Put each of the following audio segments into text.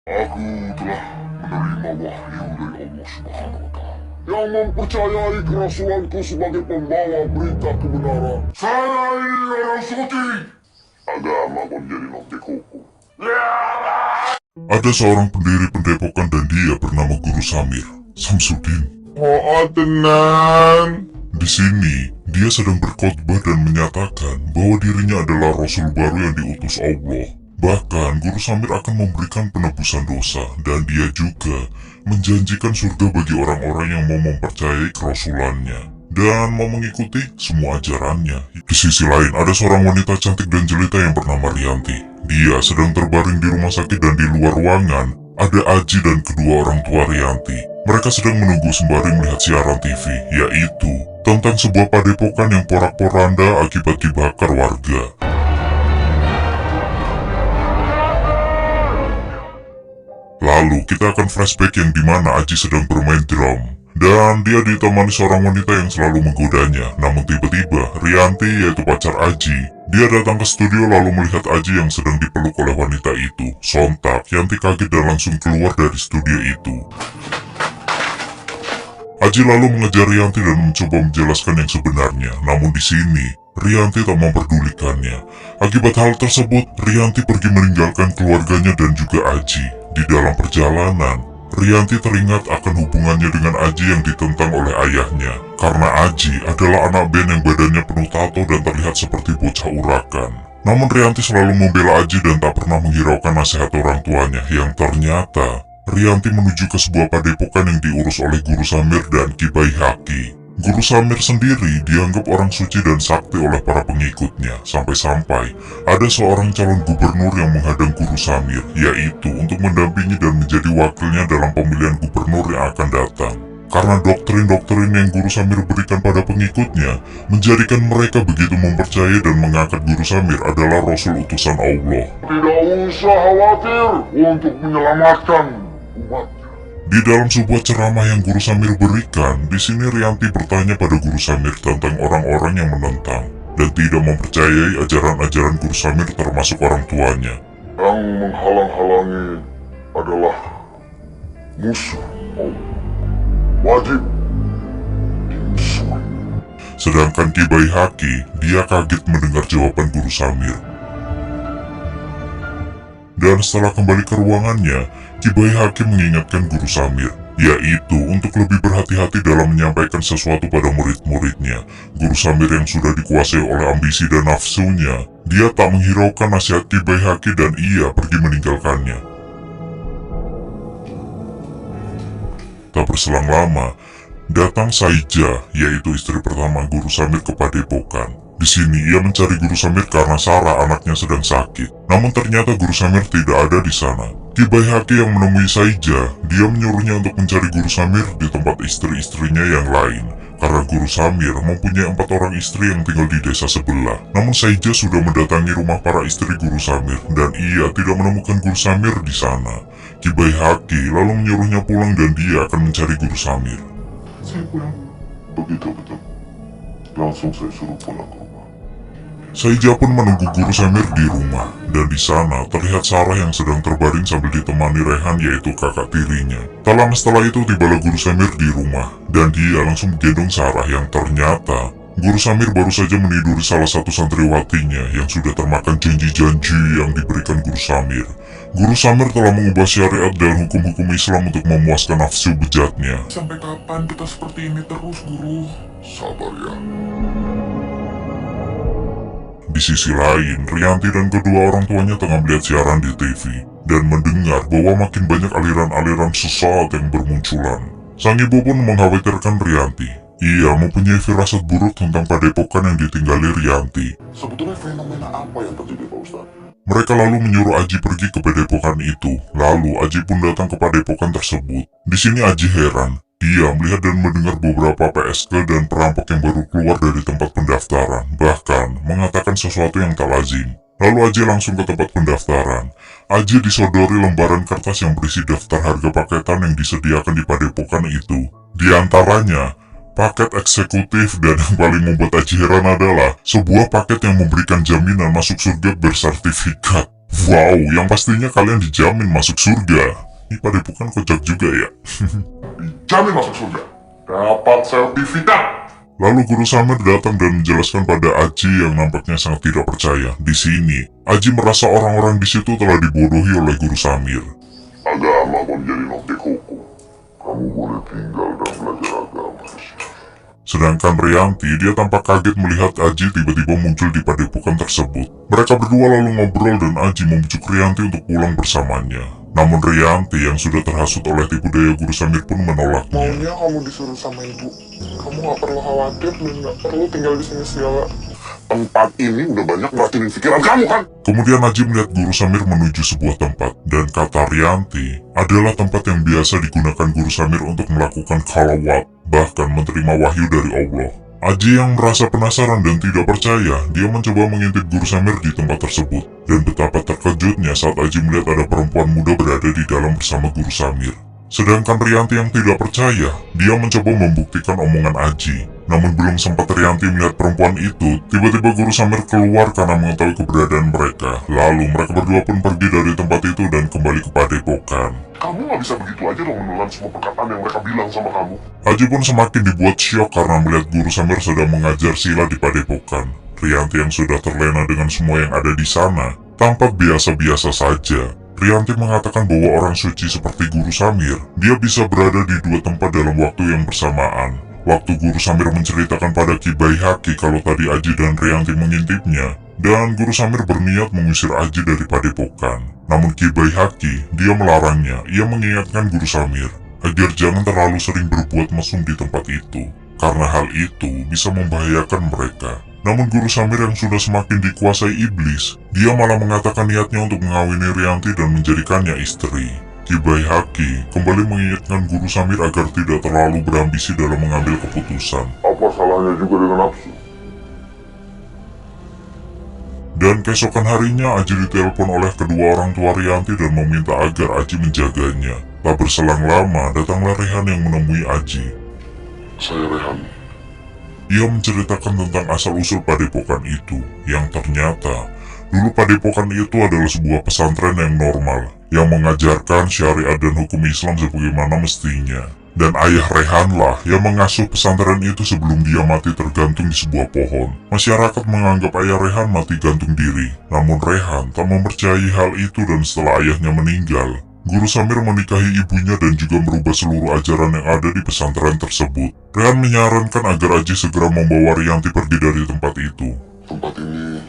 Aku telah menerima wahyu dari Allah Subhanahu wa Ta'ala yang mempercayai kerasulanku sebagai pembawa berita kebenaran. Saya ini orang suci. Agama pun jadi nanti hukum. Ada seorang pendiri pendepokan dan dia bernama Guru Samir, Samsudin. Oh, tenan. Di sini, dia sedang berkhotbah dan menyatakan bahwa dirinya adalah Rasul baru yang diutus Allah. Bahkan, Guru Samir akan memberikan penebusan dosa dan dia juga menjanjikan surga bagi orang-orang yang mau mempercayai kerasulannya dan mau mengikuti semua ajarannya. Di sisi lain, ada seorang wanita cantik dan jelita yang bernama Rianti. Dia sedang terbaring di rumah sakit dan di luar ruangan ada Aji dan kedua orang tua Rianti. Mereka sedang menunggu sembari melihat siaran TV, yaitu tentang sebuah padepokan yang porak-poranda akibat dibakar warga. Lalu kita akan flashback yang dimana Aji sedang bermain drum dan dia ditemani seorang wanita yang selalu menggodanya. Namun tiba-tiba Rianti, yaitu pacar Aji, dia datang ke studio lalu melihat Aji yang sedang dipeluk oleh wanita itu. Sontak Yanti kaget dan langsung keluar dari studio itu. Aji lalu mengejar Rianti dan mencoba menjelaskan yang sebenarnya. Namun di sini Rianti tak memperdulikannya. Akibat hal tersebut, Rianti pergi meninggalkan keluarganya dan juga Aji. Di dalam perjalanan, Rianti teringat akan hubungannya dengan Aji yang ditentang oleh ayahnya. Karena Aji adalah anak band yang badannya penuh tato dan terlihat seperti bocah urakan. Namun Rianti selalu membela Aji dan tak pernah menghiraukan nasihat orang tuanya, yang ternyata Rianti menuju ke sebuah padepokan yang diurus oleh Guru Samir dan Ki Bayi Haki. Guru Samir sendiri dianggap orang suci dan sakti oleh para pengikutnya, sampai-sampai ada seorang calon gubernur yang menghadang Guru Samir, yaitu untuk mendampingi dan menjadi wakilnya dalam pemilihan gubernur yang akan datang. Karena doktrin-doktrin yang Guru Samir berikan pada pengikutnya, menjadikan mereka begitu mempercayai dan mengangkat Guru Samir adalah Rasul utusan Allah. Tidak usah khawatir untuk menyelamatkan umat. Di dalam sebuah ceramah yang Guru Samir berikan, di sini Rianti bertanya pada Guru Samir tentang orang-orang yang menentang dan tidak mempercayai ajaran-ajaran Guru Samir termasuk orang tuanya. Yang menghalang-halangi adalah musuh Allah. Wajib dimusuhi. Sedangkan Ki Bayi Haki, dia kaget mendengar jawaban Guru Samir. Dan setelah kembali ke ruangannya, Ki Bayi Haki mengingatkan Guru Samir, yaitu untuk lebih berhati-hati dalam menyampaikan sesuatu pada murid-muridnya. Guru Samir yang sudah dikuasai oleh ambisi dan nafsunya, dia tak menghiraukan nasihat Ki Bayi Haki dan ia pergi meninggalkannya. Tak berselang lama, datang Saija, yaitu istri pertama Guru Samir ke padepokan. Di sini ia mencari Guru Samir karena Sarah anaknya sedang sakit. Namun ternyata Guru Samir tidak ada di sana. Ki Bayi Haki yang menemui Saija, dia menyuruhnya untuk mencari Guru Samir di tempat istri-istrinya yang lain. Karena Guru Samir mempunyai 4 orang istri yang tinggal di desa sebelah. Namun Saija sudah mendatangi rumah para istri Guru Samir dan ia tidak menemukan Guru Samir di sana. Ki Bayi Haki lalu menyuruhnya pulang dan dia akan mencari Guru Samir. Saya pulang. Begitu. Langsung saya suruh pulang ke rumah. Saija pun menunggu Guru Samir di rumah, dan di sana terlihat Sarah yang sedang terbaring sambil ditemani Rehan, yaitu kakak tirinya. Tak lama setelah itu tibalah Guru Samir di rumah, dan dia langsung menggendong Sarah yang ternyata Guru Samir baru saja meniduri salah satu santriwatinya yang sudah termakan janji-janji yang diberikan Guru Samir. Guru Samir telah mengubah syariat dan hukum-hukum Islam untuk memuaskan nafsu bejatnya. Sampai kapan kita seperti ini terus, Guru? Sabar ya. Di sisi lain, Rianti dan kedua orang tuanya tengah melihat siaran di TV dan mendengar bahwa makin banyak aliran-aliran sesat yang bermunculan. Sang ibu pun mengkhawatirkan Rianti. Ia mempunyai firasat buruk tentang padepokan yang ditinggali Rianti. Sebetulnya fenomena apa yang terjadi, Pak Ustadz? Mereka lalu menyuruh Aji pergi ke padepokan itu. Lalu Aji pun datang ke padepokan tersebut. Di sini Aji heran. Dia melihat dan mendengar beberapa PSK dan perampok yang baru keluar dari tempat pendaftaran, bahkan mengatakan sesuatu yang tak lazim. Lalu Aji langsung ke tempat pendaftaran. Aji disodori lembaran kertas yang berisi daftar harga paketan yang disediakan di padepokan itu. Di antaranya, paket eksekutif, dan yang paling membuat Aji heran adalah sebuah paket yang memberikan jaminan masuk surga bersertifikat. Wow, yang pastinya kalian dijamin masuk surga. Ini padepokan kocak juga ya. Dijamin masuk surga. Dapat sertifikat. Lalu Guru Samir datang dan menjelaskan pada Aji yang nampaknya sangat tidak percaya. Di sini, Aji merasa orang-orang di situ telah dibodohi oleh Guru Samir. Agama pun jadi objek hukum. Kamu boleh tinggal dan belajar agama. Sedangkan Rianti, dia tampak kaget melihat Aji tiba-tiba muncul di padepokan tersebut. Mereka berdua lalu ngobrol dan Aji membujuk Rianti untuk pulang bersamanya. Namun Rianti yang sudah terhasut oleh tipu daya Guru Samir pun menolaknya. Maunya kamu disuruh sama ibu. Kamu gak perlu khawatir dan gak perlu tinggal di sini segala. Tempat ini udah banyak ngeracunin pikiran kamu kan? Kemudian Aji melihat Guru Samir menuju sebuah tempat. Dan kata Rianti, adalah tempat yang biasa digunakan Guru Samir untuk melakukan khalawat, bahkan menerima wahyu dari Allah. Aji yang merasa penasaran dan tidak percaya, dia mencoba mengintip Guru Samir di tempat tersebut. Dan betapa terkejutnya saat Aji melihat ada perempuan muda berada di dalam bersama Guru Samir. Sedangkan Rianti yang tidak percaya, dia mencoba membuktikan omongan Aji. Namun belum sempat Rianti melihat perempuan itu, tiba-tiba Guru Samir keluar karena mengetahui keberadaan mereka. Lalu mereka berdua pun pergi dari tempat itu dan kembali ke padepokan. Kamu gak bisa begitu aja dong menelan semua perkataan yang mereka bilang sama kamu. Aji pun semakin dibuat syok karena melihat Guru Samir sedang mengajar silat di padepokan. Rianti yang sudah terlena dengan semua yang ada di sana, tampak biasa-biasa saja. Rianti mengatakan bahwa orang suci seperti Guru Samir, dia bisa berada di dua tempat dalam waktu yang bersamaan. Waktu Guru Samir menceritakan pada Ki Baihaqi kalau tadi Aji dan Rianti mengintipnya, dan Guru Samir berniat mengusir Aji dari padepokan. Namun Ki Baihaqi, dia melarangnya. Ia mengingatkan Guru Samir agar jangan terlalu sering berbuat mesum di tempat itu, karena hal itu bisa membahayakan mereka. Namun Guru Samir yang sudah semakin dikuasai iblis, dia malah mengatakan niatnya untuk mengawini Rianti dan menjadikannya istri. Ki Baihaqi kembali mengingatkan Guru Samir agar tidak terlalu berambisi dalam mengambil keputusan. Apa salahnya juga dengan nafsu? Dan keesokan harinya Aji ditelepon oleh kedua orang tua Rianti dan meminta agar Aji menjaganya. Tak berselang lama, datanglah Rehan yang menemui Aji. Saya Rehan. Ia menceritakan tentang asal-usul padepokan itu, yang ternyata dulu padepokan itu adalah sebuah pesantren yang normal, yang mengajarkan syariat dan hukum Islam sebagaimana mestinya. Dan ayah Rehan lah yang mengasuh pesantren itu sebelum dia mati tergantung di sebuah pohon. Masyarakat menganggap ayah Rehan mati gantung diri, namun Rehan tak mempercayai hal itu dan setelah ayahnya meninggal, Guru Samir menikahi ibunya dan juga merubah seluruh ajaran yang ada di pesantren tersebut. Rehan menyarankan agar Aji segera membawa Rianti pergi dari tempat itu. Tempat ini,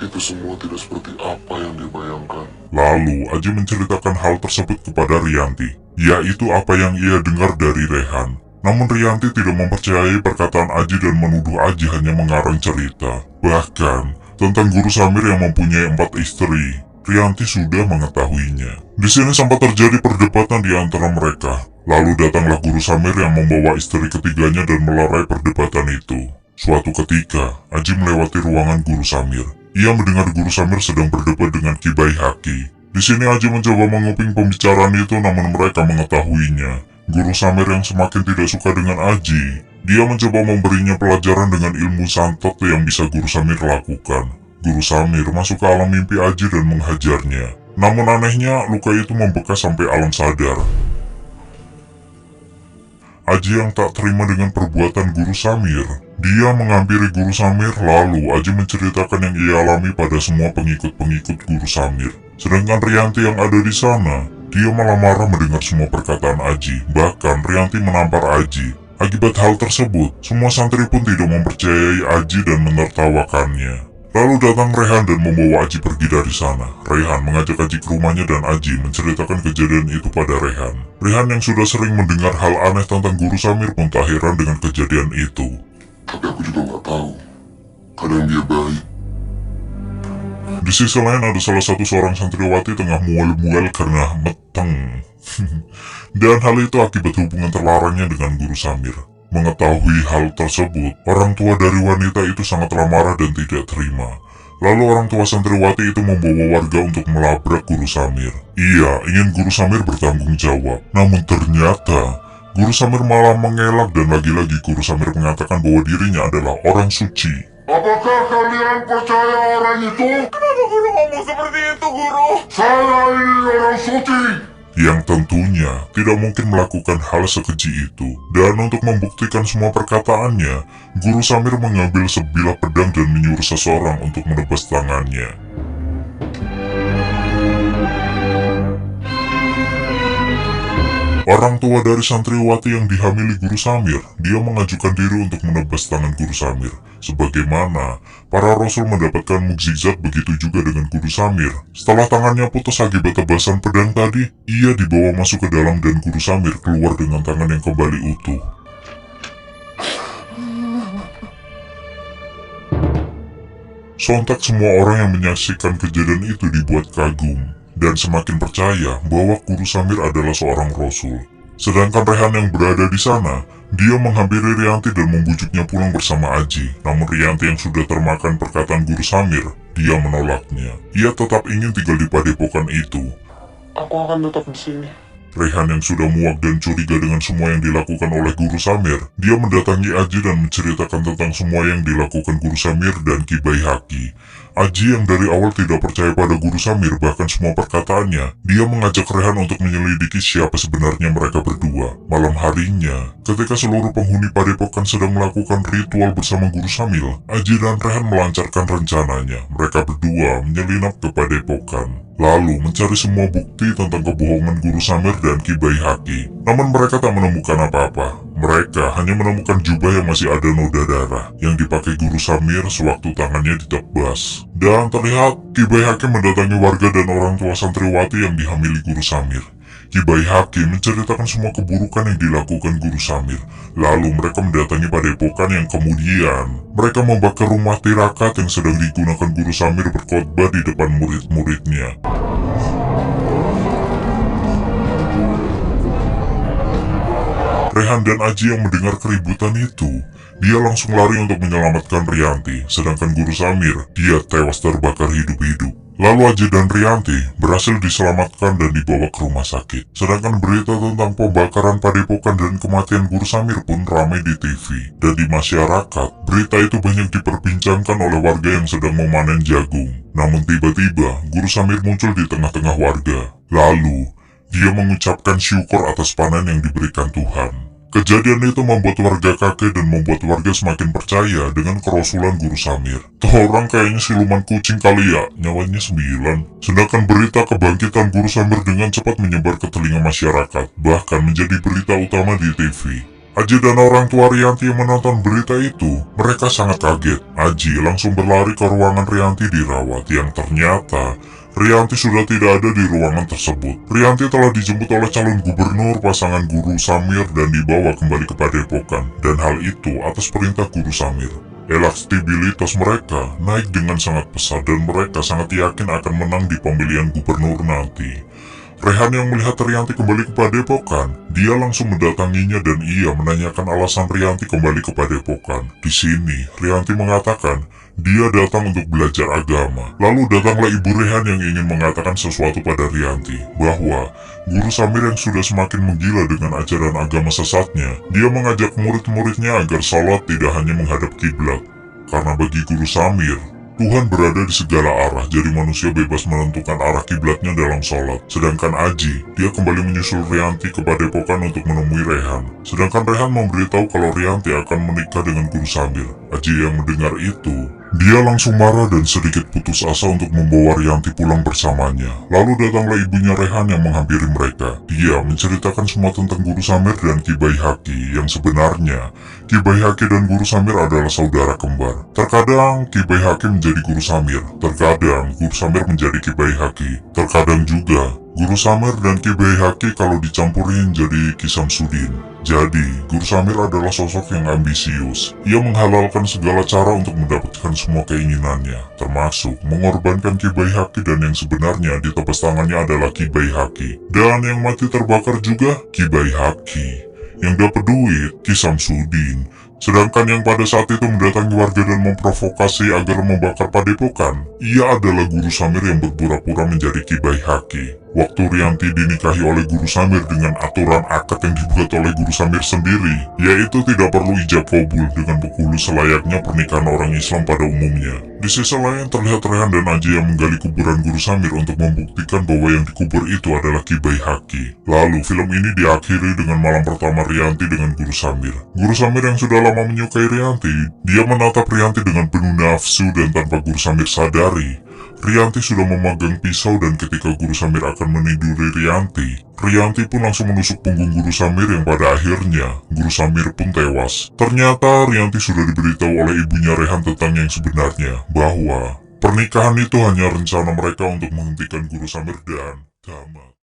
itu semua tidak seperti apa yang dia bayangkan. Lalu Aji menceritakan hal tersebut kepada Rianti, yaitu apa yang ia dengar dari Rehan. Namun Rianti tidak mempercayai perkataan Aji dan menuduh Aji hanya mengarang cerita. Bahkan tentang Guru Samir yang mempunyai 4 istri, Rianti sudah mengetahuinya. Di sini sempat terjadi perdebatan di antara mereka. Lalu datanglah Guru Samir yang membawa istri ketiganya dan melerai perdebatan itu. Suatu ketika, Aji melewati ruangan Guru Samir. Ia mendengar Guru Samir sedang berdebat dengan Ki Baihaqi. Di sini Aji mencoba menguping pembicaraan itu, namun mereka mengetahuinya. Guru Samir yang semakin tidak suka dengan Aji, dia mencoba memberinya pelajaran dengan ilmu santet yang bisa Guru Samir lakukan. Guru Samir masuk ke alam mimpi Aji dan menghajarnya. Namun anehnya, luka itu membekas sampai alam sadar. Aji yang tak terima dengan perbuatan Guru Samir, dia menghampiri Guru Samir lalu Aji menceritakan yang ia alami pada semua pengikut-pengikut Guru Samir. Sedangkan Rianti yang ada di sana, dia malah marah mendengar semua perkataan Aji. Bahkan Rianti menampar Aji. Akibat hal tersebut, semua santri pun tidak mempercayai Aji dan menertawakannya. Lalu datang Rehan dan membawa Aji pergi dari sana. Rehan mengajak Aji ke rumahnya dan Aji menceritakan kejadian itu pada Rehan. Rehan yang sudah sering mendengar hal aneh tentang Guru Samir pun tak heran dengan kejadian itu. Tapi aku juga nggak tahu. Kadang dia baik. Di sisi lain ada salah satu seorang santriwati tengah mual-mual karena meteng. Dan hal itu akibat hubungan terlarangnya dengan Guru Samir. Mengetahui hal tersebut, orang tua dari wanita itu sangatlah marah dan tidak terima. Lalu orang tua santriwati itu membawa warga untuk melabrak Guru Samir. Ia ingin Guru Samir bertanggung jawab. Namun ternyata, Guru Samir malah mengelak dan lagi-lagi Guru Samir mengatakan bahwa dirinya adalah orang suci. Apakah kalian percaya orang itu? Kenapa guru ngomong seperti itu, guru? Saya ini orang suci. Yang tentunya tidak mungkin melakukan hal sekeji itu. Dan untuk membuktikan semua perkataannya, Guru Samir mengambil sebilah pedang dan menyuruh seseorang untuk menebas tangannya. Orang tua dari santriwati yang dihamili Guru Samir, dia mengajukan diri untuk menebas tangan Guru Samir. Sebagaimana para rasul mendapatkan mukjizat, begitu juga dengan Guru Samir. Setelah tangannya putus akibat tebasan pedang tadi, ia dibawa masuk ke dalam dan Guru Samir keluar dengan tangan yang kembali utuh. Sontak semua orang yang menyaksikan kejadian itu dibuat kagum dan semakin percaya bahwa Guru Samir adalah seorang rasul. Sedangkan Rehan yang berada di sana, dia menghampiri Rianti dan membujuknya pulang bersama Aji. Namun Rianti yang sudah termakan perkataan Guru Samir, dia menolaknya. Ia tetap ingin tinggal di padepokan itu. Aku akan tetap di sini. Rehan yang sudah muak dan curiga dengan semua yang dilakukan oleh Guru Samir, dia mendatangi Aji dan menceritakan tentang semua yang dilakukan Guru Samir dan Ki Baihaqi. Aji yang dari awal tidak percaya pada Guru Samir, bahkan semua perkataannya, dia mengajak Rehan untuk menyelidiki siapa sebenarnya mereka berdua. Malam harinya, ketika seluruh penghuni padepokan sedang melakukan ritual bersama Guru Samir, Aji dan Rehan melancarkan rencananya. Mereka berdua menyelinap ke padepokan, lalu mencari semua bukti tentang kebohongan Guru Samir dan Ki Baihaqi. Namun mereka tak menemukan apa-apa. Mereka hanya menemukan jubah yang masih ada noda darah yang dipakai Guru Samir sewaktu tangannya ditebas. Dan terlihat Ki Baihaqi mendatangi warga dan orang tua santriwati yang dihamili Guru Samir. Ki Baihaqi menceritakan semua keburukan yang dilakukan Guru Samir. Lalu mereka mendatangi padepokan yang kemudian mereka membakar rumah tirakat yang sedang digunakan Guru Samir berkhotbah di depan murid-muridnya. Rehan dan Aji yang mendengar keributan itu, dia langsung lari untuk menyelamatkan Rianti, sedangkan Guru Samir, dia tewas terbakar hidup-hidup. Lalu Aji dan Rianti berhasil diselamatkan dan dibawa ke rumah sakit. Sedangkan berita tentang pembakaran padepokan dan kematian Guru Samir pun ramai di TV. Dan di masyarakat, berita itu banyak diperbincangkan oleh warga yang sedang memanen jagung. Namun tiba-tiba, Guru Samir muncul di tengah-tengah warga. Lalu, dia mengucapkan syukur atas panen yang diberikan Tuhan. Kejadian itu membuat warga kaget dan membuat warga semakin percaya dengan kerasulan Guru Samir. Tuh orang kayaknya siluman kucing kali ya, nyawanya 9. Sedangkan berita kebangkitan Guru Samir dengan cepat menyebar ke telinga masyarakat, bahkan menjadi berita utama di TV. Aji dan orang tua Rianti yang menonton berita itu, mereka sangat kaget. Aji langsung berlari ke ruangan Rianti dirawat, yang ternyata Rianti sudah tidak ada di ruangan tersebut. Rianti telah dijemput oleh calon gubernur pasangan Guru Samir dan dibawa kembali ke padepokan. Dan hal itu atas perintah Guru Samir. Elektabilitas mereka naik dengan sangat pesat dan mereka sangat yakin akan menang di pemilihan gubernur nanti. Rehan yang melihat Rianti kembali ke padepokan, dia langsung mendatanginya dan ia menanyakan alasan Rianti kembali ke padepokan. Di sini, Rianti mengatakan dia datang untuk belajar agama. Lalu datanglah Ibu Rehan yang ingin mengatakan sesuatu pada Rianti, bahwa Guru Samir yang sudah semakin menggila dengan ajaran agama sesatnya, dia mengajak murid-muridnya agar salat tidak hanya menghadap kiblat. Karena bagi Guru Samir, Tuhan berada di segala arah, jadi manusia bebas menentukan arah kiblatnya dalam sholat. Sedangkan Aji, dia kembali menyusul Rianti ke padepokan untuk menemui Rehan. Sedangkan Rehan memberitahu kalau Rianti akan menikah dengan Guru Samir. Aji yang mendengar itu, dia langsung marah dan sedikit putus asa untuk membawa Rianti pulang bersamanya. Lalu datanglah ibunya Rehan yang menghampiri mereka. Dia menceritakan semua tentang Guru Samir dan Ki Baihaqi, yang sebenarnya Ki Baihaqi dan Guru Samir adalah saudara kembar. Terkadang Ki Baihaqi menjadi Guru Samir, terkadang Guru Samir menjadi Ki Baihaqi, terkadang juga Guru Samir dan Ki Baihaqi kalau dicampurin jadi Ki Samsudin. Jadi, Guru Samir adalah sosok yang ambisius. Ia menghalalkan segala cara untuk mendapatkan semua keinginannya, termasuk mengorbankan Ki Baihaqi dan yang sebenarnya ditebas tangannya adalah Ki Baihaqi. Dan yang mati terbakar juga Ki Baihaqi. Yang dapat duit Ki Samsudin. Sedangkan yang pada saat itu mendatangi warga dan memprovokasi agar membakar padepokan, ia adalah Guru Samir yang berpura-pura menjadi Ki Baihaqi. Waktu Rianti dinikahi oleh Guru Samir dengan aturan akad yang dibuat oleh Guru Samir sendiri, yaitu tidak perlu ijab kabul dengan penghulu selayaknya pernikahan orang Islam pada umumnya. Di sisi lain terlihat Rehan dan Aji yang menggali kuburan Guru Samir untuk membuktikan bahwa yang dikubur itu adalah Ki Bayi Haki. Lalu film ini diakhiri dengan malam pertama Rianti dengan Guru Samir. Guru Samir yang sudah lama menyukai Rianti, dia menatap Rianti dengan penuh nafsu dan tanpa Guru Samir sadari, Rianti sudah memegang pisau dan ketika Guru Samir akan meniduri Rianti pun langsung menusuk punggung Guru Samir yang pada akhirnya Guru Samir pun tewas. Ternyata Rianti sudah diberitahu oleh ibunya Rehan tentang yang sebenarnya, bahwa pernikahan itu hanya rencana mereka untuk menghentikan Guru Samir dan Damat.